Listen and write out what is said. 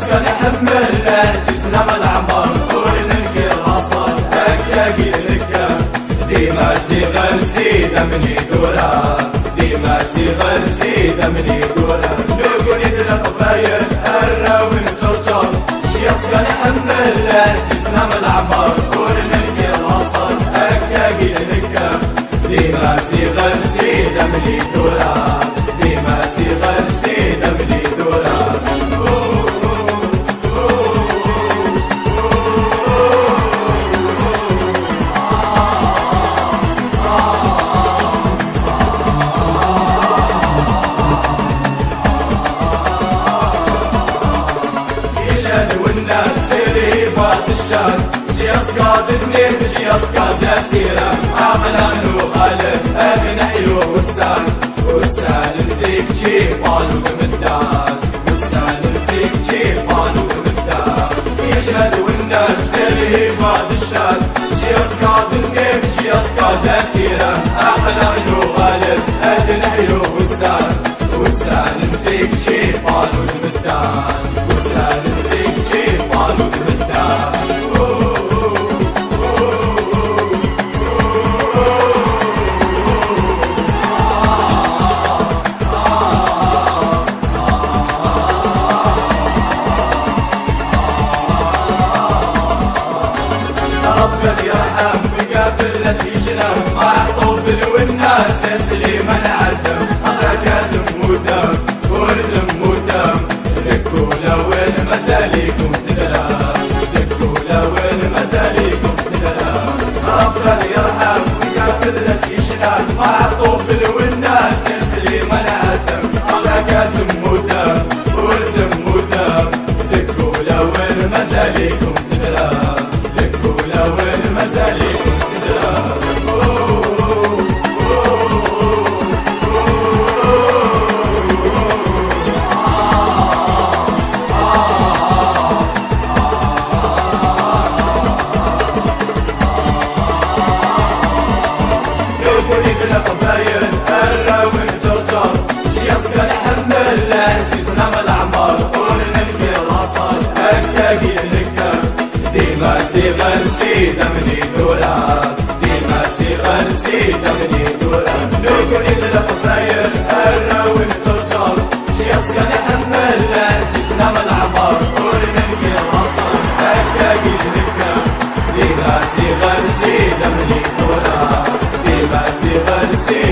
شياسكا نحمل عزيزنا من العمر وننكي الأصل أكاكي لك ديما صغر سيدة مني دورا ديما صغر سيدة مني دورا نقول يدنا قبايل الراوي نجرجر شياسكا نحمل عزيزنا من العمر وننكي الأصل أكاكي لك ديما صغر سيدة مني دورا ديما صغر سيدة مني دورا والناس سيري بعد الشان شياسكا دنيت شياسكا داسيرة عملان وغالب أغنى والسان والسان نسيك شي بالو بمدان والسان نسيك شي بالو بمدان يشهد والناس سيري بعد الشان شياسكا دنيت شياسكا داسيرة عملان وغالب أغنى والسان والسان نسيك شي بالو بمدان والسان نسيك شي بالو بمدان ربك يرحم ويقابل نسيجنا مع الطفل والناس سليمان عزم زكاة مودم ورد مودم ذكولا وين مزاليكم تدرى ذكولا وين مزاليكم تدرى ربك يرحم ويقابل نسيجنا مع الطفل والناس سليمان عزم زكاة مودم ورد مودم ذكولا وين مزاليكم تدرى وين مزاليكم تدرى يقولي بلا قبايل الراوي نجرجر شياسكا نحمل عزيزنا من العمر وننكي الأصل أكاكي لك ديما صغر سيدة مني دورا ديما صغر سيدة مني دورا نقول إذا قبايل الراوي نجرجر شياسكا نحمل عزيزنا من العمر وننكي الأصل أكاكي لك ديما صغر سيدة مني دورا ديما صغر سيدة